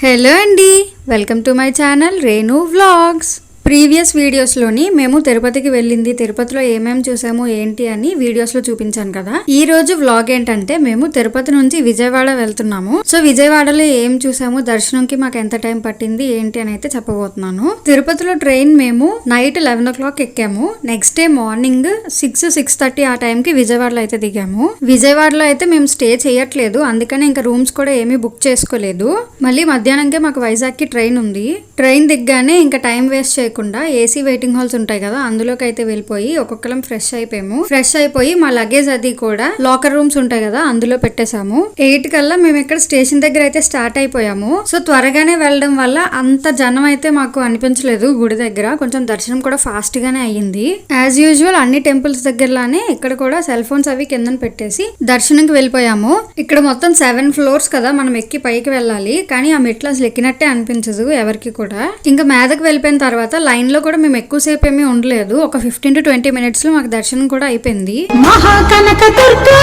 Hello అండి, welcome to my channel Renu vlogs. Previous వీడియోస్లోని మేము తిరుపతికి వెళ్ళింది, తిరుపతిలో ఏమేమి చూసాము ఏంటి అని వీడియోస్లో చూపించాను కదా. ఈ రోజు వ్లాగ్ ఏంటంటే మేము తిరుపతి నుంచి విజయవాడ వెళ్తున్నాము. సో విజయవాడలో ఏం చూసాము, దర్శనంకి మాకు ఎంత టైం పట్టింది ఏంటి అని అయితే చెప్పబోతున్నాను. తిరుపతిలో ట్రైన్ మేము నైట్ 11 o'clock ఎక్కాము. నెక్స్ట్ డే మార్నింగ్ 6-6:30 ఆ టైంకి విజయవాడలో అయితే దిగాము. విజయవాడలో అయితే మేము స్టే చేయట్లేదు, అందుకని ఇంకా రూమ్స్ కూడా ఏమీ బుక్ చేసుకోలేదు. మళ్ళీ మధ్యాహ్నంకే మాకు వైజాగ్కి ట్రైన్ ఉంది. ట్రైన్ దిగ్గానే ఇంకా టైం వేస్ట్ చేయకుండా ఏసీ వెయిటింగ్ హాల్స్ ఉంటాయి కదా, అందులోకి అయితే వెళ్ళిపోయి ఒక్కొక్కరం ఫ్రెష్ అయిపోయాము. ఫ్రెష్ అయిపోయి మా లగేజ్ అది కూడా లాకర్ రూమ్స్ ఉంటాయి కదా అందులో పెట్టేశాము. 8 కల్లా మేము ఇక్కడ స్టేషన్ దగ్గర అయితే స్టార్ట్ అయిపోయాము. సో త్వరగానే వెళ్ళడం వల్ల అంత జనం అయితే మాకు అనిపించలేదు. గుడి దగ్గర కొంచెం దర్శనం కూడా ఫాస్ట్ గానే అయ్యింది. యాజ్ యూజువల్ అన్ని టెంపుల్స్ దగ్గరలానే ఇక్కడ కూడా సెల్ ఫోన్స్ అవి కిందన పెట్టేసి దర్శనంకి వెళ్ళిపోయాము. ఇక్కడ మొత్తం 7 floors కదా, మనం ఎక్కి పైకి వెళ్ళాలి. కానీ ఆ మెట్లు అసలు ఎక్కినట్టే అనిపించదు ఎవరికి కూడా. ఇంకా మీదకి వెళ్ళిపోయిన తర్వాత లైన్ లో కూడా మేము ఎక్కువసేపు ఏమీ ఉండలేదు. ఒక 15 to 20 minutes లో మాకు దర్శనం కూడా అయిపోయింది. మహాకనక దుర్గా,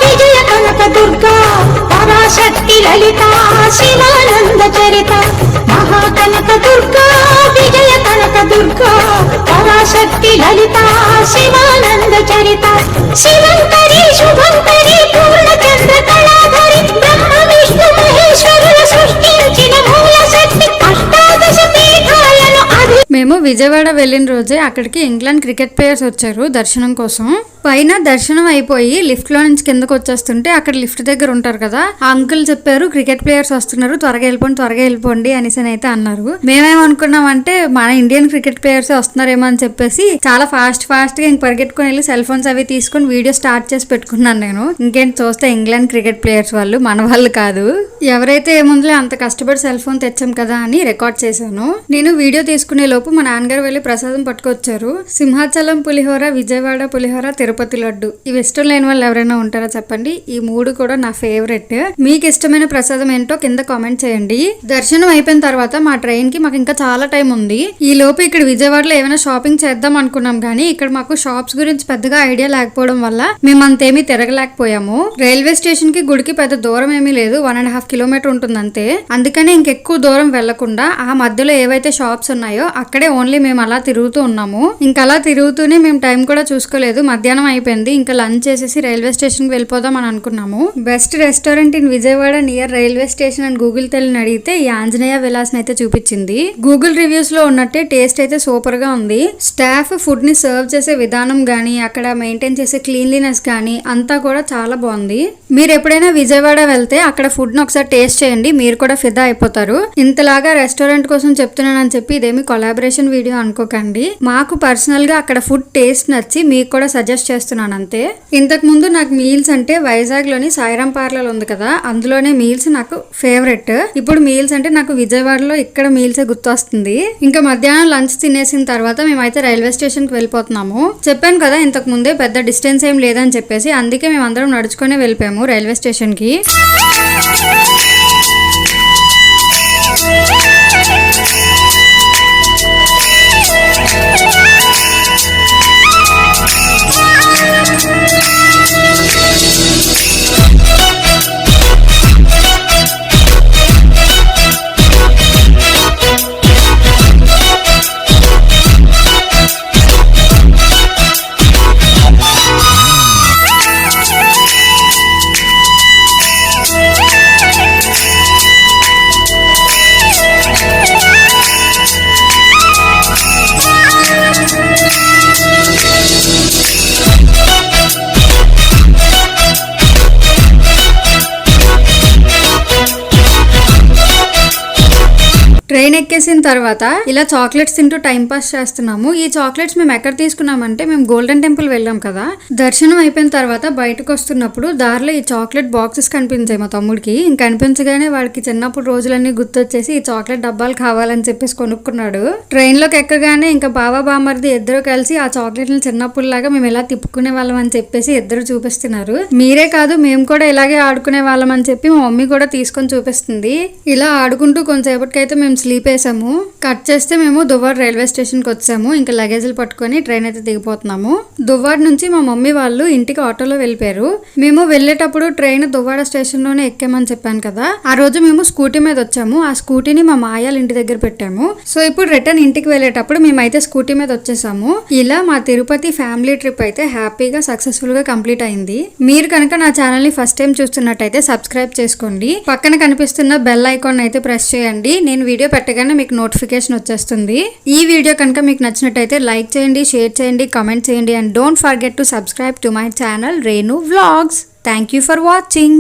విజయ కనక దుర్గా, పరాశక్తి లలిత, శివానంద చరిత. మహాకనక దుర్గా, విజయ కనక దుర్గా, పరాశక్తి లలిత, శివానంద చరిత. శివంకరి శుభంకరి పూర్ణచంద్ర కళాధరి, బ్రహ్మ విష్ణు మహేశ్వరుల సృష్టించిన మూల శక్తి. అష్టాదశ పీఠాలను మేము విజయవాడ వెళ్ళిన రోజే అక్కడికి ఇంగ్లాండ్ క్రికెట్ ప్లేయర్స్ వచ్చారు దర్శనం కోసం. పైన దర్శనం అయిపోయి లిఫ్ట్ లో నుంచి కిందకు వచ్చేస్తుంటే అక్కడ లిఫ్ట్ దగ్గర ఉంటారు కదా, ఆ అంకుల్ చెప్పారు క్రికెట్ ప్లేయర్స్ వస్తున్నారు, త్వరగా వెళ్ళిపోండి అనేసి అయితే అన్నారు. మేమేమనుకున్నామంటే మన ఇండియన్ క్రికెట్ ప్లేయర్స్ వస్తున్నారేమో అని చెప్పేసి చాలా ఫాస్ట్ గా ఇంక పరిగెట్టుకుని వెళ్ళి సెల్ ఫోన్స్ అవి తీసుకుని వీడియో స్టార్ట్ చేసి పెట్టుకున్నాను నేను. ఇంకేంటి చూస్తే ఇంగ్లాండ్ క్రికెట్ ప్లేయర్స్ వాళ్ళు, మన వాళ్ళు కాదు. ఎవరైతే ఏముందిలే అంత కష్టపడి సెల్ ఫోన్ తెచ్చాం కదా అని రికార్డ్ చేశాను. నేను వీడియో తీసుకునే లోపు మా నాన్నగారు వెళ్ళి ప్రసాదం పట్టుకొచ్చారు. సింహాచలం పులిహోర, విజయవాడ పులిహోర, తిరుపతి లడ్డు. ఇవి ఇష్టం లేని వాళ్ళు ఎవరైనా ఉంటారా చెప్పండి? ఈ 3 కూడా నా ఫేవరెట్. మీకు ఇష్టమైన ప్రసాదం ఏంటో కింద కామెంట్ చేయండి. దర్శనం అయిపోయిన తర్వాత మా ట్రైన్ కి మాకు ఇంకా చాలా టైం ఉంది. ఈ లోపు ఇక్కడ విజయవాడలో ఏమైనా షాపింగ్ చేద్దాం అనుకున్నాం కానీ ఇక్కడ మాకు షాప్స్ గురించి పెద్దగా ఐడియా లేకపోవడం వల్ల మేము అంతేమీ తిరగలేకపోయాము. రైల్వే స్టేషన్ కి గుడికి పెద్ద దూరం ఏమీ లేదు, 1.5 kilometers ఉంటుంది అంతే. అందుకని ఇంకెక్కువ దూరం వెళ్లకుండా ఆ మధ్యలో ఏవైతే షాప్స్ ఉన్నాయో అక్కడే ఓన్లీ మేము అలా తిరుగుతూ ఉన్నాము. ఇంకా అలా తిరుగుతూనే మేము టైం కూడా చూసుకోలేదు. మధ్యాహ్నం అయిపోయింది. ఇంకా లంచ్ చేసేసి రైల్వే స్టేషన్ కి వెళ్ళిపోదాం అని అనుకున్నాము. Best restaurant in Vijayawada near railway station అని గూగుల్ తెల్లని అడిగితే ఈ ఆంజనేయ విలాస్ అయితే చూపించింది. గూగుల్ రివ్యూస్ లో ఉన్నట్టే టేస్ట్ అయితే సూపర్ గా ఉంది. స్టాఫ్ ఫుడ్ ని సర్వ్ చేసే విధానం గానీ, అక్కడ మెయింటైన్ చేసే క్లీన్లీనెస్ గానీ అంతా కూడా చాలా బాగుంది. మీరు ఎప్పుడైనా విజయవాడ వెళ్తే అక్కడ ఫుడ్ ని ఒకసారి టేస్ట్ చేయండి, మీరు కూడా ఫిదా అయిపోతారు. ఇంతలాగా రెస్టారెంట్ కోసం చెప్తున్నానని చెప్పి ఇదేమి కొలాబరేషన్ వీడియో అనుకోకండి. మాకు పర్సనల్ గా అక్కడ ఫుడ్ టేస్ట్ నచ్చి మీకు కూడా సజెస్ట్ చేస్తున్నాను అంతే. ఇంతకు ముందు నాకు మీల్స్ అంటే వైజాగ్ లోని సాయిరాం పార్లర్ ఉంది కదా, అందులోనే మీల్స్ నాకు ఫేవరెట్. ఇప్పుడు మీల్స్ అంటే నాకు విజయవాడలో ఇక్కడ మీల్స్ గుర్తొస్తుంది. ఇంకా మధ్యాహ్నం లంచ్ తినేసిన తర్వాత మేమైతే రైల్వే స్టేషన్ కి వెళ్ళిపోతున్నాము. చెప్పాను కదా ఇంతకు ముందే పెద్ద డిస్టెన్స్ ఏం లేదని చెప్పేసి, అందుకే మేము అందరం నడుచుకునే వెళ్ళిపోయాము రైల్వే స్టేషన్ కి. ట్రైన్ ఎక్కేసిన తర్వాత ఇలా చాక్లెట్స్ తింటూ టైం పాస్ చేస్తున్నాము. ఈ చాక్లెట్స్ మేము ఎక్కడ తీసుకున్నామంటే మేము గోల్డెన్ టెంపుల్ వెళ్ళాం కదా, దర్శనం అయిపోయిన తర్వాత బయటకు వస్తున్నప్పుడు దారిలో ఈ చాక్లెట్ బాక్సెస్ కనిపించాయి మా తమ్ముడికి. ఇంక కనిపించగానే వాడికి చిన్నప్పుడు రోజులన్నీ గుర్తొచ్చేసి ఈ చాక్లెట్ డబ్బాలు కావాలని చెప్పేసి కొనుక్కున్నాడు. ట్రైన్ లోకి ఎక్కగానే ఇంకా బావా బామర్ది ఇద్దరు కలిసి ఆ చాక్లెట్లను చిన్నప్పుడు లాగా మేము ఇలా తిప్పుకునే వాళ్ళం అని చెప్పేసి ఇద్దరు చూపిస్తున్నారు. మీరే కాదు మేము కూడా ఇలాగే ఆడుకునే వాళ్ళం అని చెప్పి మా మమ్మీ కూడా తీసుకొని చూపిస్తుంది. ఇలా ఆడుకుంటూ కొంతసేపటికైతే మేము స్లీప్ వేసాము. కట్ చేస్తే మేము దువ్వాడ రైల్వే స్టేషన్ కి వచ్చాము. ఇంకా లగేజ్లు పట్టుకొని ట్రైన్ అయితే దిగిపోతున్నాము. దువ్వాడ నుంచి మా మమ్మీ వాళ్ళు ఇంటికి ఆటోలో వెళ్ళిపోయారు. మేము వెళ్ళేటప్పుడు ట్రైన్ దువ్వాడ స్టేషన్ లోనే ఎక్కామని చెప్పాను కదా, ఆ రోజు మేము స్కూటీ మీద వచ్చాము. ఆ స్కూటీని మా మాయాల ఇంటి దగ్గర పెట్టాము. సో ఇప్పుడు రిటర్న్ ఇంటికి వెళ్ళేటప్పుడు మేమైతే స్కూటీ మీద వచ్చేసాము. ఇలా మా తిరుపతి ఫ్యామిలీ ట్రిప్ అయితే హ్యాపీగా సక్సెస్ఫుల్ గా కంప్లీట్ అయింది. మీరు కనుక నా ఛానల్ ని ఫస్ట్ టైం చూస్తున్నట్టయితే సబ్స్క్రైబ్ చేసుకోండి. పక్కన కనిపిస్తున్న బెల్ ఐకాన్ అయితే ప్రెస్ చేయండి. నేను వీడియో పెట్టగానే మీకు నోటిఫికేషన్ వచ్చేస్తుంది. ఈ వీడియో కనుక మీకు నచ్చినట్టయితే లైక్ చేయండి, షేర్ చేయండి, కామెంట్ చేయండి. And don't forget to subscribe to my channel Renu vlogs. Thank you for watching.